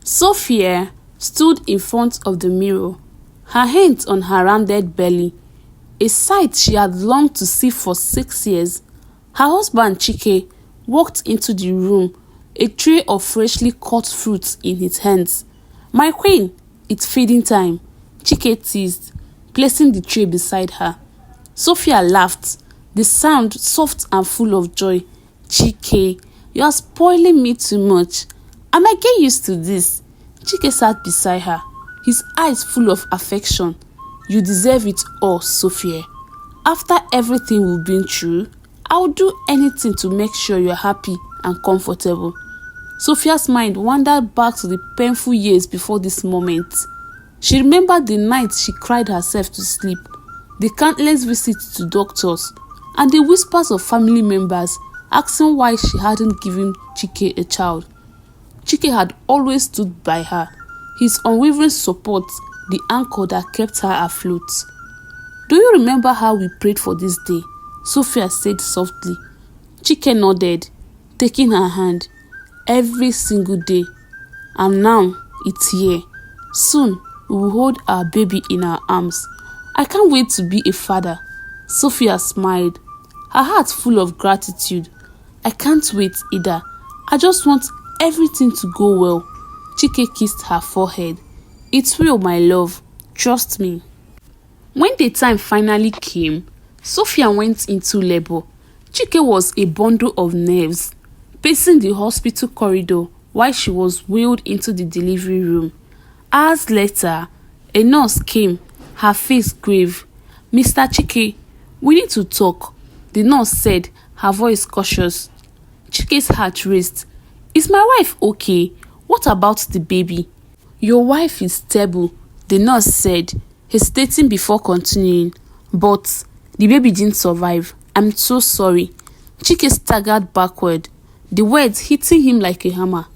Sophia stood in front of the mirror, her hands on her rounded belly, a sight she had longed to see for 6 years. Her husband Chike walked into the room, a tray of freshly cut fruits in his hands. "My queen, it's feeding time," Chike teased, placing the tray beside her. Sophia laughed, the sound soft and full of joy. "Chike, you are spoiling me too much. I might get used to this." Chike sat beside her, his eyes full of affection. "You deserve it all, Sophia. After everything we've been through, I'll do anything to make sure you're happy and comfortable." Sophia's mind wandered back to the painful years before this moment. She remembered the nights she cried herself to sleep, the countless visits to doctors, and the whispers of family members asking why she hadn't given Chike a child. Chike had always stood by her, his unwavering support the anchor that kept her afloat. "Do you remember how we prayed for this day?" Sophia said softly. Chike nodded, taking her hand. "Every single day. And now it's here. Soon we will hold our baby in our arms. I can't wait to be a father." Sophia smiled, her heart full of gratitude. "I can't wait either. I just want everything to go well." Chike kissed her forehead. "It will, my love. Trust me." When the time finally came, Sophia went into labor. Chike was a bundle of nerves, pacing the hospital corridor while she was wheeled into the delivery room. Hours later, a nurse came, her face grave. "Mr. Chike, we need to talk," the nurse said, her voice cautious. Chike's heart raced. "Is my wife okay? What about the baby?" "Your wife is stable," the nurse said, hesitating before continuing. "But the baby didn't survive. I'm so sorry." Chike staggered backward, the words hitting him like a hammer.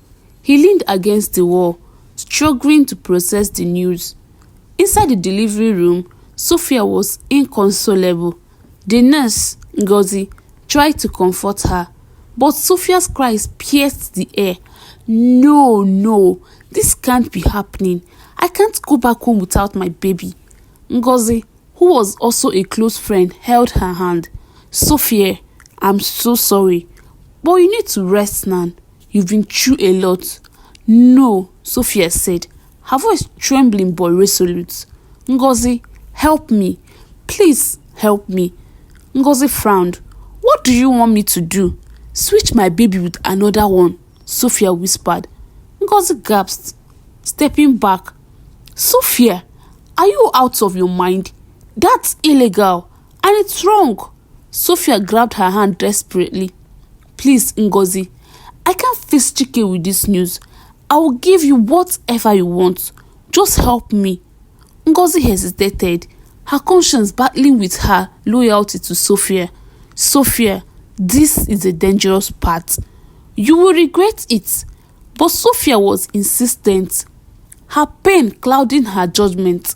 He leaned against the wall, struggling to process the news. Inside the delivery room, Sophia was inconsolable. The nurse, Ngozi, tried to comfort her, but Sophia's cries pierced the air. No, this can't be happening. I can't go back home without my baby." Ngozi, who was also a close friend, held her hand. "Sophia, I'm so sorry, but you need to rest now. You've been through a lot." "No," Sophia said, her voice trembling but resolute. "Ngozi, help me. Please help me." Ngozi frowned. "What do you want me to do? Switch my baby with another one?" Sophia whispered. Ngozi gasped, stepping back. "Sophia, are you out of your mind? That's illegal, and it's wrong." Sophia grabbed her hand desperately. "Please, Ngozi, I can't face Chike with this news. I will give you whatever you want. Just help me." Ngozi hesitated, her conscience battling with her loyalty to Sophia. "Sophia, this is a dangerous part. You will regret it." But Sophia was insistent, her pain clouding her judgment.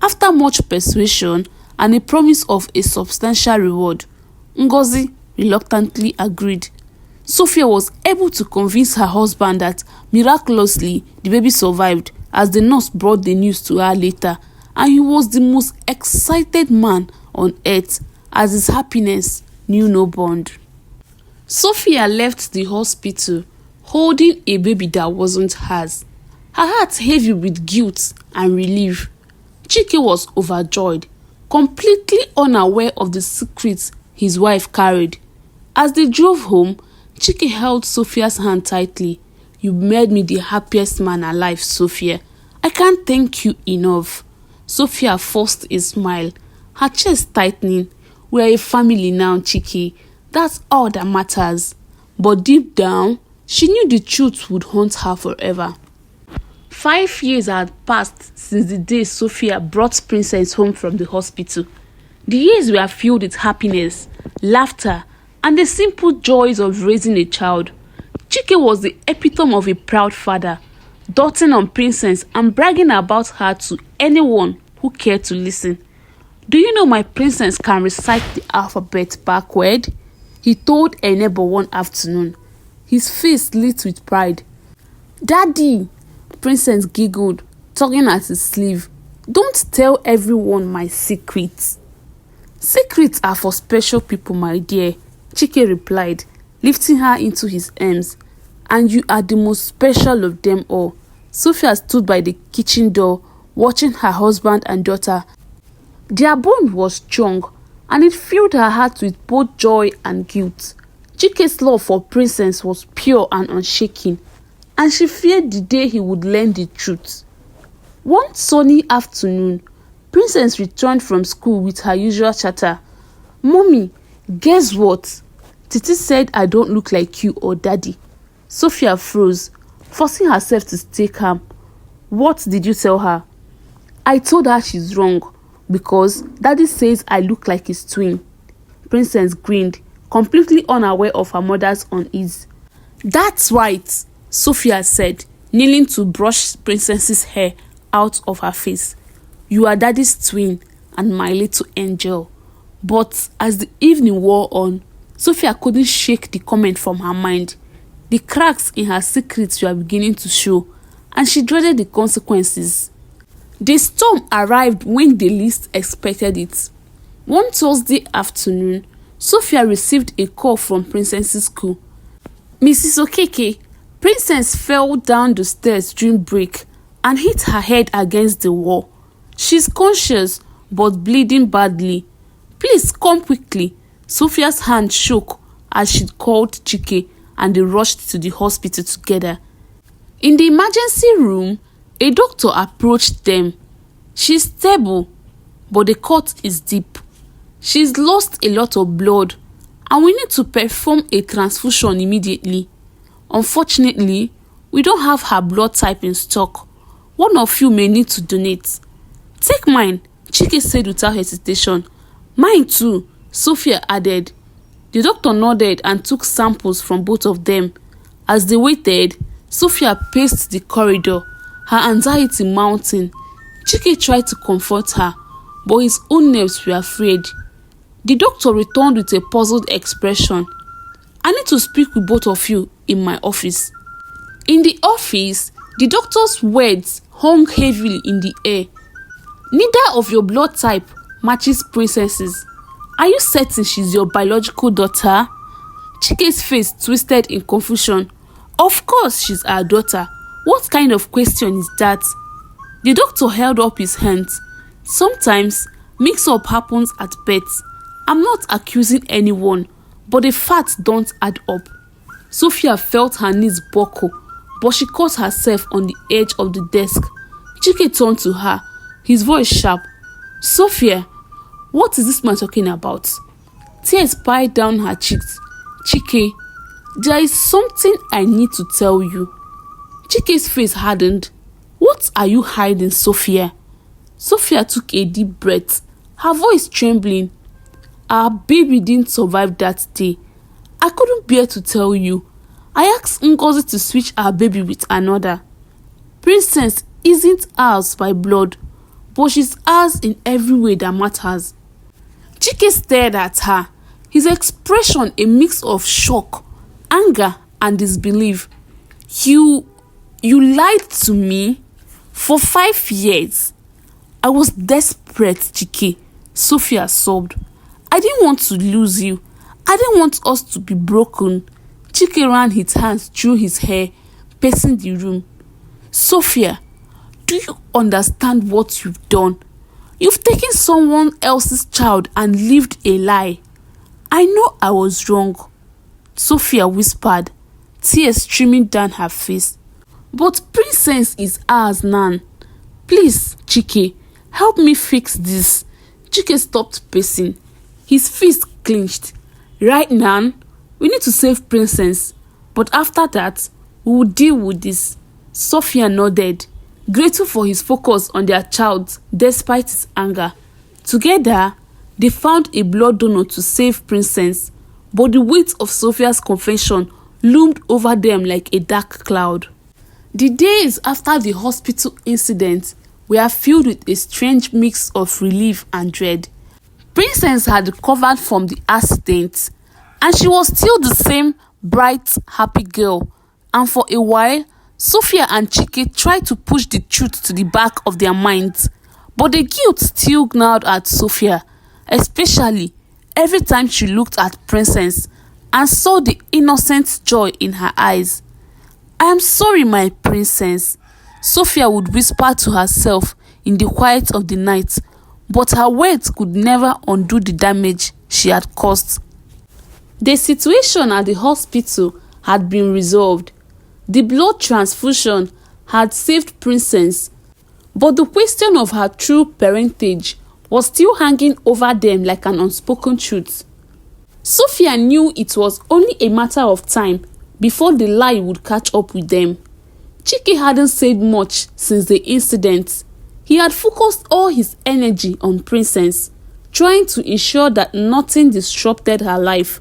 After much persuasion and a promise of a substantial reward, Ngozi reluctantly agreed. Sophia was able to convince her husband that miraculously the baby survived, as the nurse brought the news to her later, and he was the most excited man on earth, as his happiness knew no bound. Sophia left the hospital holding a baby that wasn't hers, her heart heavy with guilt and relief. Chike was overjoyed, completely unaware of the secrets his wife carried. As they drove home, Chike held Sophia's hand tightly. "You made me the happiest man alive, Sophia. I can't thank you enough." Sophia forced a smile, her chest tightening. "We're a family now, Chike. That's all that matters." But deep down, she knew the truth would haunt her forever. 5 years had passed since the day Sophia brought Princess home from the hospital. The years were filled with happiness, laughter, and the simple joys of raising a child. Chike was the epitome of a proud father, doting on Princess and bragging about her to anyone who cared to listen. "Do you know my Princess can recite the alphabet backward?" he told a neighbor one afternoon, his face lit with pride. "Daddy, Princess giggled, tugging at his sleeve. "Don't tell everyone my secrets." "Secrets are for special people, my dear," Chike replied, lifting her into his arms. "And you are the most special of them all." Sophia stood by the kitchen door, watching her husband and daughter. Their bond was strong, and it filled her heart with both joy and guilt. Chike's love for Princess was pure and unshaken, and she feared the day he would learn the truth. One sunny afternoon, Princess returned from school with her usual chatter. "Mommy, guess what? Titi said I don't look like you or Daddy." Sophia froze, forcing herself to stay calm. "What did you tell her?" "I told her she's wrong, because Daddy says I look like his twin." Princess grinned, completely unaware of her mother's unease. "That's right," Sophia said, kneeling to brush Princess's hair out of her face. "You are Daddy's twin and my little angel." But as the evening wore on, Sophia couldn't shake the comment from her mind. The cracks in her secrets were beginning to show, and she dreaded the consequences. The storm arrived when they least expected it. One Thursday afternoon, Sophia received a call from Princess's school. "Mrs. Okeke, Princess fell down the stairs during break and hit her head against the wall. She's conscious but bleeding badly. Please come quickly." Sophia's hand shook as she called Chike, and they rushed to the hospital together. In the emergency room, a doctor approached them. "She's stable, but the cut is deep. She's lost a lot of blood, and we need to perform a transfusion immediately. Unfortunately, we don't have her blood type in stock. One of you may need to donate." "Take mine," Chike said without hesitation. "Mine too," Sophia added. The doctor nodded and took samples from both of them. As they waited, Sophia paced the corridor, her anxiety mounting. Chike tried to comfort her, but his own nerves were afraid. The doctor returned with a puzzled expression. "I need to speak with both of you in my office." In the office, the doctor's words hung heavily in the air. "Neither of your blood type matches Princess's. Are you certain she's your biological daughter?" Chike's face twisted in confusion. "Of course she's our daughter. What kind of question is that?" The doctor held up his hands. "Sometimes mix-up happens at birth. I'm not accusing anyone, but the facts don't add up." Sophia felt her knees buckle, but she caught herself on the edge of the desk. Chike turned to her, his voice sharp. "Sophia, what is this man talking about?" Tears piled down her cheeks. "Chike, there is something I need to tell you." Chike's face hardened. "What are you hiding, Sophia?" Sophia took a deep breath, her voice trembling. "Our baby didn't survive that day. I couldn't bear to tell you. I asked Ngozi to switch our baby with another. Princess isn't ours by blood, but she's ours in every way that matters." Chike stared at her, his expression a mix of shock, anger, and disbelief. You lied to me? For 5 years? I was desperate, Chike," Sophia sobbed. "I didn't want to lose you. I didn't want us to be broken." Chike ran his hands through his hair, pacing the room. "Sophia, do you understand what you've done? You've taken someone else's child and lived a lie." "I know I was wrong," Sophia whispered, tears streaming down her face. "But Princess is ours now. Please, Chike, help me fix this." Chike stopped pacing, his fist clenched. "Right now, we need to save Princess, but after that, we will deal with this." Sophia nodded, grateful for his focus on their child despite his anger. Together, they found a blood donor to save Princess, but the weight of Sophia's confession loomed over them like a dark cloud. The days after the hospital incident were filled with a strange mix of relief and dread. Princess had recovered from the accident, and she was still the same bright, happy girl, and for a while, Sophia and Chike tried to push the truth to the back of their minds, but the guilt still gnawed at Sophia, especially every time she looked at Princess and saw the innocent joy in her eyes. "I am sorry, my princess," Sophia would whisper to herself in the quiet of the night, but her words could never undo the damage she had caused. The situation at the hospital had been resolved. The blood transfusion had saved Princess, but the question of her true parentage was still hanging over them like an unspoken truth. Sophia knew it was only a matter of time before the lie would catch up with them. Chike hadn't said much since the incident. He had focused all his energy on Princess, trying to ensure that nothing disrupted her life.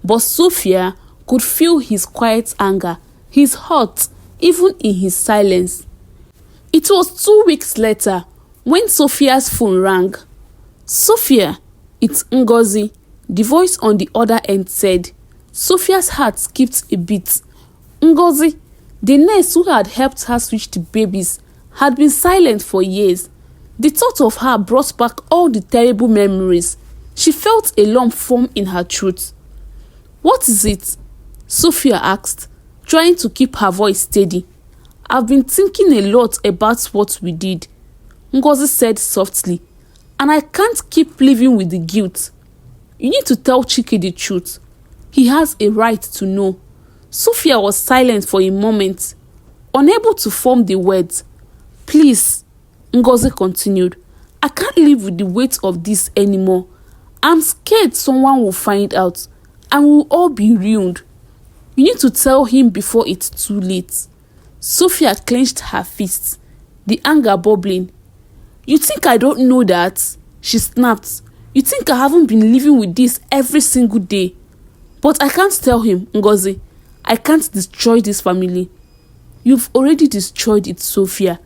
But Sophia could feel his quiet anger, his hurt, even in his silence. It was 2 weeks later when Sophia's phone rang. "Sophia, it's Ngozi," the voice on the other end said. Sophia's heart skipped a beat. Ngozi, the nurse who had helped her switch the babies, had been silent for years. The thought of her brought back all the terrible memories. She felt a lump form in her throat. "What is it?" Sophia asked, trying to keep her voice steady. "I've been thinking a lot about what we did," Ngozi said softly, "and I can't keep living with the guilt. You need to tell Chike the truth. He has a right to know." Sophia was silent for a moment, unable to form the words. "Please," Ngozi continued, "I can't live with the weight of this anymore. I'm scared someone will find out and we'll all be ruined. You need to tell him before it's too late." Sophia clenched her fists, the anger bubbling. "You think I don't know that?" she snapped. "You think I haven't been living with this every single day? But I can't tell him, Ngozi. I can't destroy this family." "You've already destroyed it, Sophia.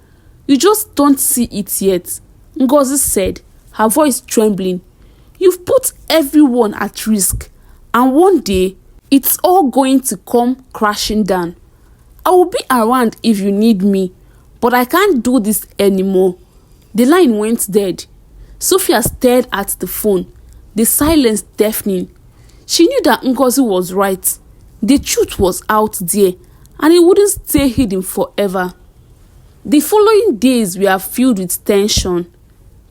You just don't see it yet," Ngozi said, her voice trembling. "You've put everyone at risk, and one day, it's all going to come crashing down. I will be around if you need me, but I can't do this anymore." The line went dead. Sophia stared at the phone, the silence deafening. She knew that Ngozi was right. The truth was out there, and it wouldn't stay hidden forever. The following days were filled with tension.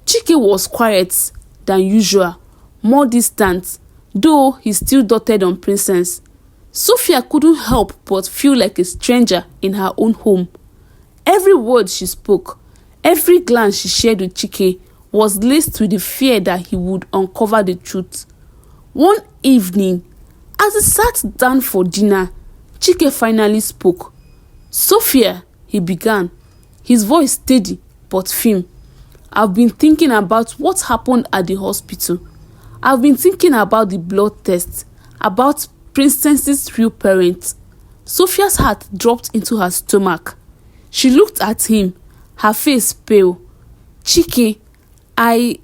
Chike was quiet than usual, more distant, though he still doted on Princess. Sophia couldn't help but feel like a stranger in her own home. Every word she spoke, every glance she shared with Chike was laced with the fear that he would uncover the truth. One evening, as he sat down for dinner, Chike finally spoke. "Sophia," he began, his voice steady but firm. "I've been thinking about what happened at the hospital. I've been thinking about the blood test, about Princess's real parents." Sophia's heart dropped into her stomach. She looked at him, her face pale. "Chike, I...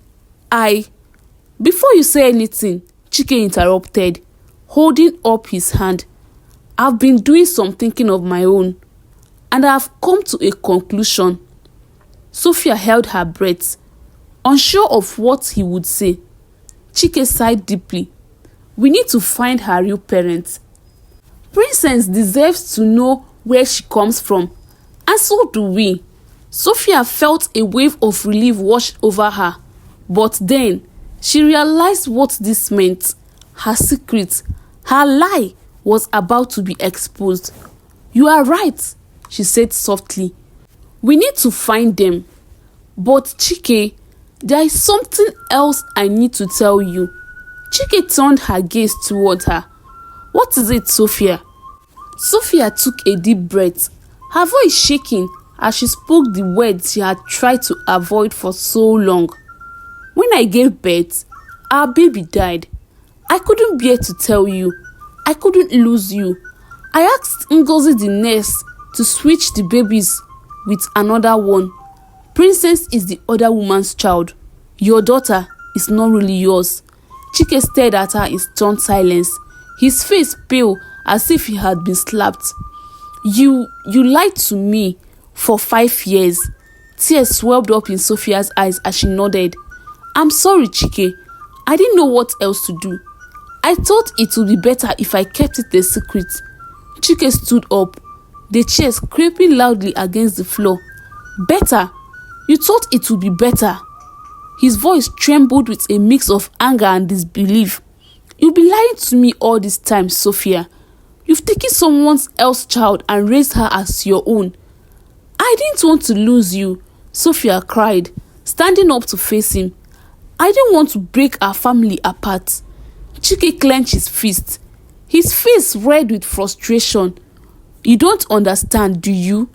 Before you say anything," Chike interrupted, holding up his hand. "I've been doing some thinking of my own, and I've come to a conclusion." Sophia held her breath, unsure of what he would say. Chike sighed deeply. "We need to find her real parents. Princess deserves to know where she comes from, and so do we." Sophia felt a wave of relief wash over her, but then she realized what this meant. Her secret, her lie, was about to be exposed. "You are right," she said softly. "We need to find them. But Chike, there is something else I need to tell you." Chike turned her gaze toward her. "What is it, Sophia?" Sophia took a deep breath, her voice shaking as she spoke the words she had tried to avoid for so long. "When I gave birth, our baby died. I couldn't bear to tell you. I couldn't lose you. I asked Ngozi the nurse to switch the babies with another one. Princess is the other woman's child. Your daughter is not really yours." Chike stared at her in stunned silence, his face pale as if he had been slapped. You lied to me for 5 years. Tears swelled up in Sophia's eyes as she nodded. I'm sorry, Chike. I didn't know what else to do. I thought it would be better if I kept it a secret. Chike stood up, the chair scraping loudly against the floor. Better? You thought it would be better? His voice trembled with a mix of anger and disbelief. You've been lying to me all this time, Sophia. You've taken someone else's child and raised her as your own. I didn't want to lose you, Sophia cried, standing up to face him. I didn't want to break our family apart. Chike clenched his fist, his face red with frustration. You don't understand, do you?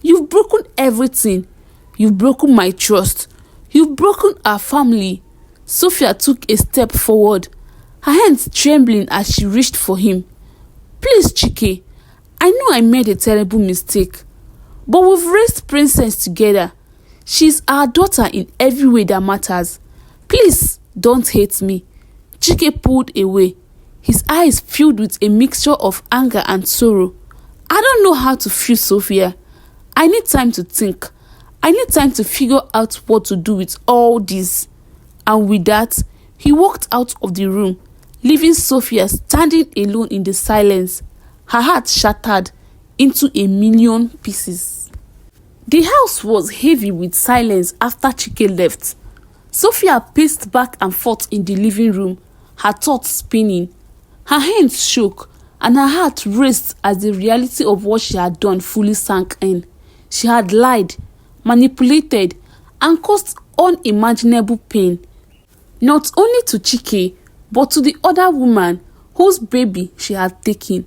You've broken everything. You've broken my trust. You've broken our family. Sophia took a step forward, her hands trembling as she reached for him. Please, Chike, I know I made a terrible mistake, but we've raised Princess together. She's our daughter in every way that matters. Please, don't hate me. Chike pulled away, his eyes filled with a mixture of anger and sorrow. I don't know how to feel, Sophia. I need time to think. I need time to figure out what to do with all this. And with that, he walked out of the room, leaving Sophia standing alone in the silence, her heart shattered into a million pieces. The house was heavy with silence after Chike left. Sophia paced back and forth in the living room, her thoughts spinning. Her hands shook and her heart raced as the reality of what she had done fully sank in. She had lied, manipulated, and caused unimaginable pain, not only to Chike, but to the other woman whose baby she had taken.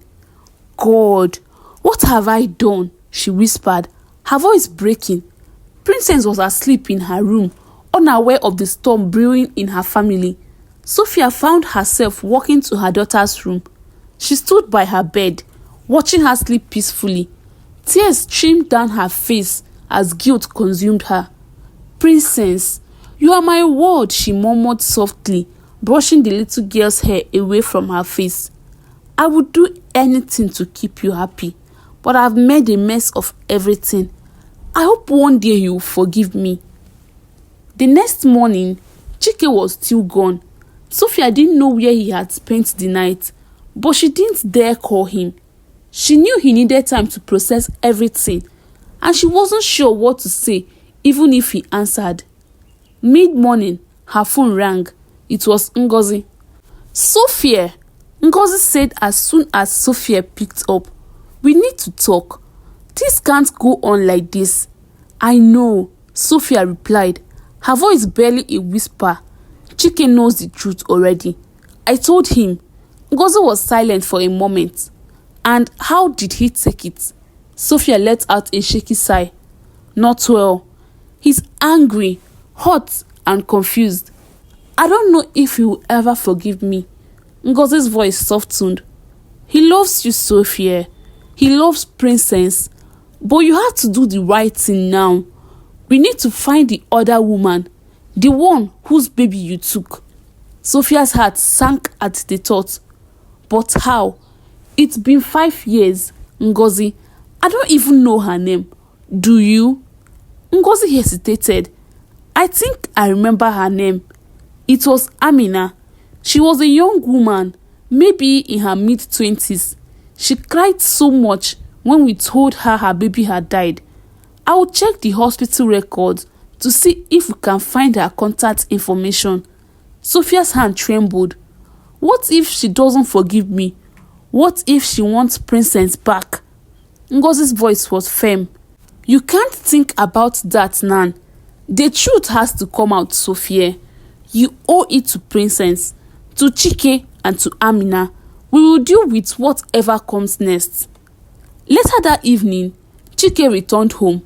God, what have I done? She whispered, her voice breaking. Princess was asleep in her room, unaware of the storm brewing in her family. Sophia found herself walking to her daughter's room. She stood by her bed, watching her sleep peacefully. Tears streamed down her face as guilt consumed her. Princess, you are my world, she murmured softly, brushing the little girl's hair away from her face. I would do anything to keep you happy, but I've made a mess of everything. I hope one day you will forgive me. The next morning, Chike was still gone. Sophia didn't know where he had spent the night, but she didn't dare call him. She knew he needed time to process everything, and she wasn't sure what to say even if he answered. Mid-morning, her phone rang. It was Ngozi. Sophia, Ngozi said as soon as Sophia picked up. We need to talk. This can't go on like this. I know, Sophia replied, her voice barely a whisper. Chike knows the truth already. I told him. Ngozi was silent for a moment. And how did he take it? Sophia let out a shaky sigh. Not well. He's angry, hot, and confused. I don't know if he will ever forgive me. Ngozi's voice softened. He loves you, Sophia. He loves Princess. But you have to do the right thing now. We need to find the other woman, the one whose baby you took. Sophia's heart sank at the thought. But how? It's been 5 years, Ngozi. I don't even know her name. Do you? Ngozi hesitated. I think I remember her name. It was Amina. She was a young woman, maybe in her mid-20s. She cried so much when we told her her baby had died. I will check the hospital records to see if we can find her contact information. Sophia's hand trembled. What if she doesn't forgive me? What if she wants Princess back? Ngozi's voice was firm. You can't think about that, Nan. The truth has to come out, Sophia. You owe it to Princess, to Chike, and to Amina. We will deal with whatever comes next. Later that evening, Chike returned home.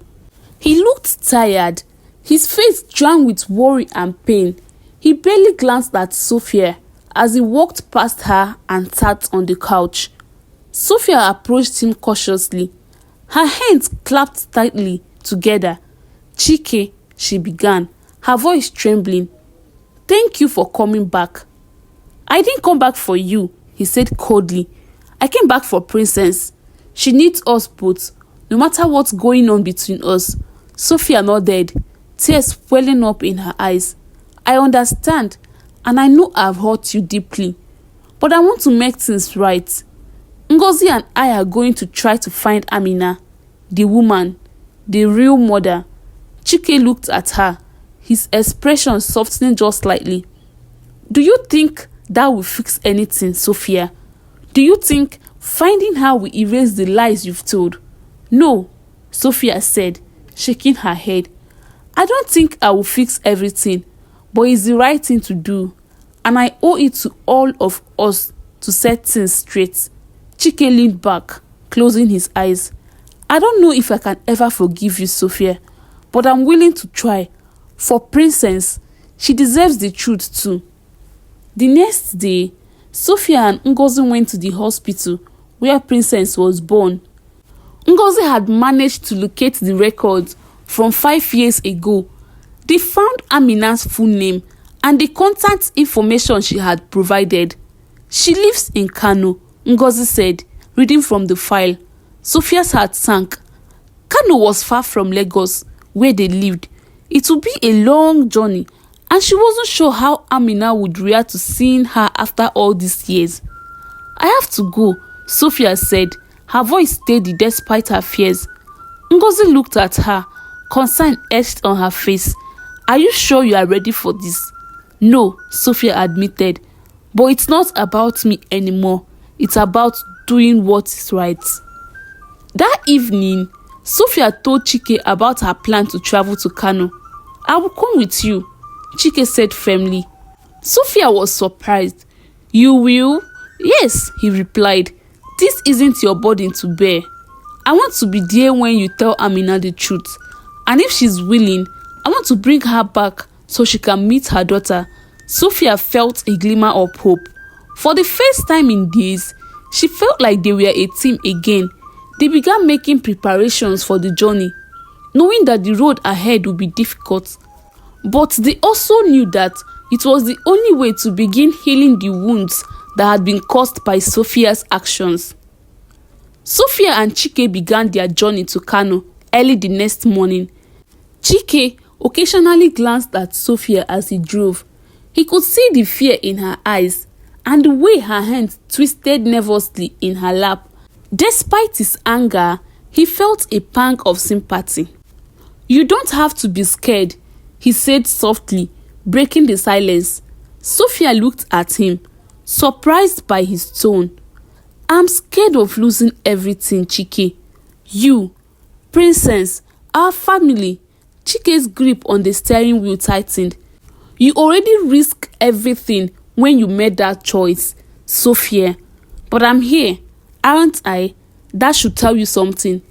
He looked tired, his face drawn with worry and pain. He barely glanced at Sophia as he walked past her and sat on the couch. Sophia approached him cautiously. Her hands clasped tightly together. Chike, she began, her voice trembling. Thank you for coming back. I didn't come back for you, he said coldly. I came back for Princess. She needs us both, no matter what's going on between us. Sophia nodded, tears welling up in her eyes. I understand, and I know I've hurt you deeply, but I want to make things right. Ngozi and I are going to try to find Amina, the woman, the real mother. Chike looked at her, his expression softening just slightly. Do you think that will fix anything, Sophia? Do you think finding her will erase the lies you've told? No, Sophia said, shaking her head. I don't think I will fix everything, but it's the right thing to do, and I owe it to all of us to set things straight. Chike leaned back, closing his eyes. I don't know if I can ever forgive you, Sophia, but I'm willing to try. For Princess, she deserves the truth too. The next day, Sophia and Ngozi went to the hospital where Princess was born. Ngozi had managed to locate the records from 5 years ago. They found Amina's full name and the contact information she had provided. She lives in Kano, Ngozi said, reading from the file. Sophia's heart sank. Kano was far from Lagos, where they lived. It would be a long journey, and she wasn't sure how Amina would react to seeing her after all these years. I have to go, Sophia said, her voice steady despite her fears. Ngozi looked at her, concern etched on her face. Are you sure you are ready for this? No, Sophia admitted, but it's not about me anymore. It's about doing what is right. That evening, Sophia told Chike about her plan to travel to Kano. I will come with you, Chike said firmly. Sophia was surprised. You will? Yes, he replied. This isn't your burden to bear. I want to be there when you tell Amina the truth. And if she's willing, I want to bring her back so she can meet her daughter. Sophia felt a glimmer of hope. For the first time in days, she felt like they were a team again. They began making preparations for the journey, knowing that the road ahead would be difficult. But they also knew that it was the only way to begin healing the wounds that had been caused by Sophia's actions. Sophia and Chike began their journey to Kano early the next morning. Chike occasionally glanced at Sophia as he drove. He could see the fear in her eyes and the way her hands twisted nervously in her lap. Despite his anger, he felt a pang of sympathy. You don't have to be scared, he said softly, breaking the silence. Sophia looked at him, surprised by his tone. I'm scared of losing everything, Chike. You, Princess, our family. Chike's grip on the steering wheel tightened. You already risked everything when you made that choice, Sophia. But I'm here, aren't I? That should tell you something.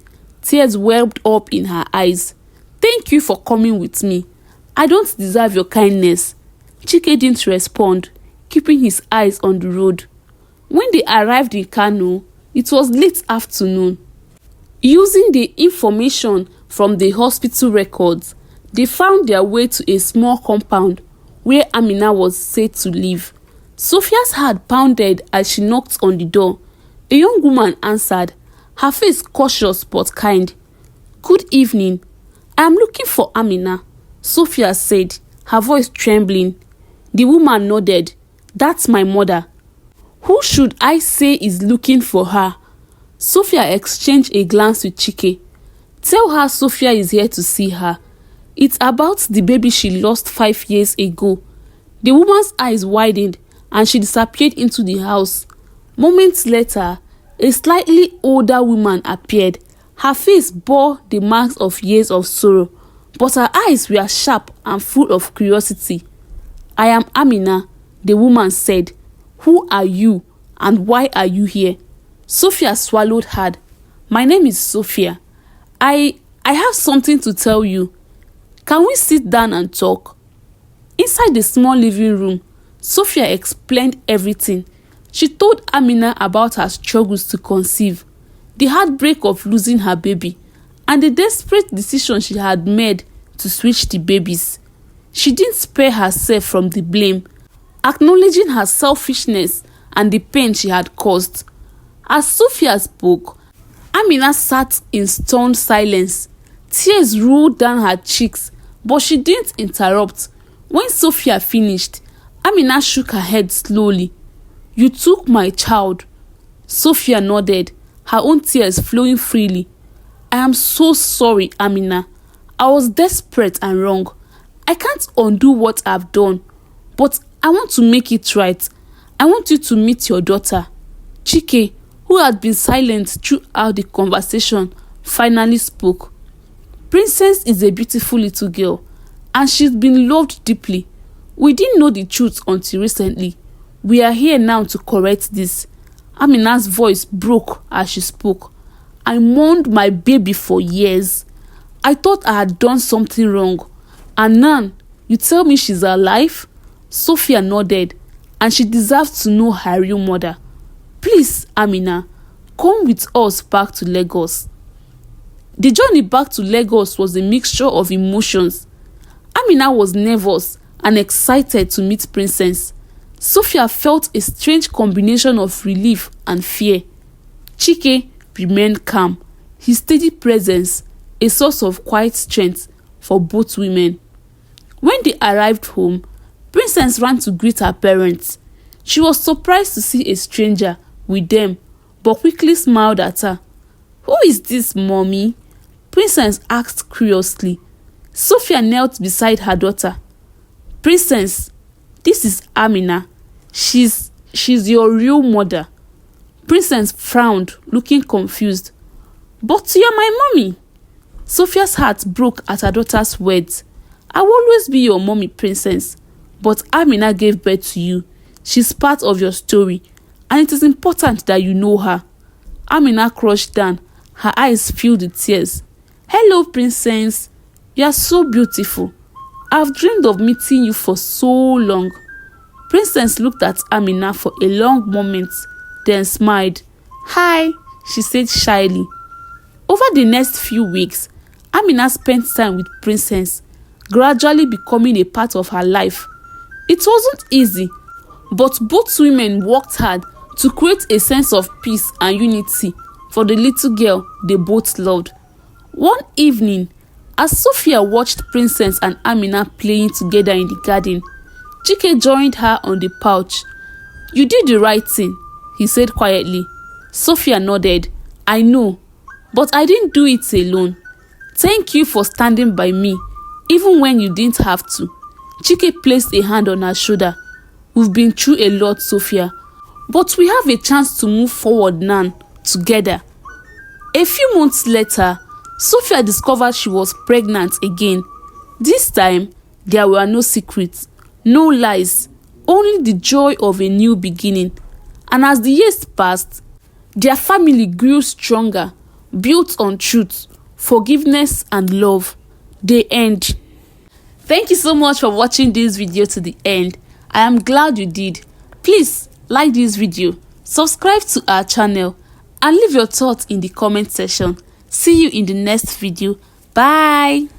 Tears welled up in her eyes. Thank you for coming with me. I don't deserve your kindness. Chike didn't respond, keeping his eyes on the road. When they arrived in Kano, it was late afternoon. Using the information from the hospital records, they found their way to a small compound where Amina was said to live. Sophia's heart pounded as she knocked on the door. A young woman answered, her face cautious but kind. Good evening. I am looking for Amina, Sophia said, her voice trembling. The woman nodded. That's my mother. Who should I say is looking for her? Sophia exchanged a glance with Chike. Tell her Sophia is here to see her. It's about the baby she lost 5 years ago. The woman's eyes widened and she disappeared into the house. Moments later, a slightly older woman appeared. Her face bore the marks of years of sorrow, but her eyes were sharp and full of curiosity. I am Amina, the woman said. Who are you and why are you here? Sophia swallowed hard. My name is Sophia. I have something to tell you. Can we sit down and talk? Inside the small living room, Sophia explained everything. She told Amina about her struggles to conceive, the heartbreak of losing her baby, and the desperate decision she had made to switch the babies. She didn't spare herself from the blame, acknowledging her selfishness and the pain she had caused. As Sophia spoke, Amina sat in stunned silence. Tears rolled down her cheeks, but she didn't interrupt. When Sophia finished, Amina shook her head slowly. "You took my child." Sophia nodded, her own tears flowing freely. "I am so sorry, Amina. I was desperate and wrong. I can't undo what I've done, but I want to make it right. I want you to meet your daughter." Chike, who had been silent throughout the conversation, finally spoke. "Princess is a beautiful little girl, and she's been loved deeply. We didn't know the truth until recently. We are here now to correct this." Amina's voice broke as she spoke. "I mourned my baby for years. I thought I had done something wrong. And now, you tell me she's alive?" Sophia nodded, and she deserves to know her real mother. "Please, Amina, come with us back to Lagos." The journey back to Lagos was a mixture of emotions. Amina was nervous and excited to meet Princess. Sophia felt a strange combination of relief and fear. Chike remained calm, his steady presence a source of quiet strength for both women. When they arrived home, Princess ran to greet her parents. She was surprised to see a stranger with them, but quickly smiled at her. "Who is this, mommy?" Princess asked curiously. Sophia knelt beside her daughter. "Princess, this is Amina. She's your real mother." Princess frowned, looking confused. "But you're my mommy." Sophia's heart broke at her daughter's words. "I will always be your mommy, Princess. But Amina gave birth to you. She's part of your story, and it is important that you know her." Amina crouched down, her eyes filled with tears. "Hello, Princess. You are so beautiful. I've dreamed of meeting you for so long." Princess looked at Amina for a long moment, then smiled. "Hi," she said shyly. Over the next few weeks, Amina spent time with Princess, gradually becoming a part of her life. It wasn't easy, but both women worked hard to create a sense of peace and unity for the little girl they both loved. One evening, as Sophia watched Princess and Amina playing together in the garden, Chike joined her on the porch. "You did the right thing," he said quietly. Sophia nodded. "I know, but I didn't do it alone. Thank you for standing by me, even when you didn't have to." Chike placed a hand on her shoulder. "We've been through a lot, Sophia, but we have a chance to move forward now, together." A few months later, Sophia discovered she was pregnant again. This time, there were no secrets, no lies, only the joy of a new beginning. And as the years passed, their family grew stronger, built on truth, forgiveness, and love. They end. Thank you so much for watching this video to the end. I am glad you did. Please like this video, subscribe to our channel, and leave your thoughts in the comment section. See you in the next video. Bye.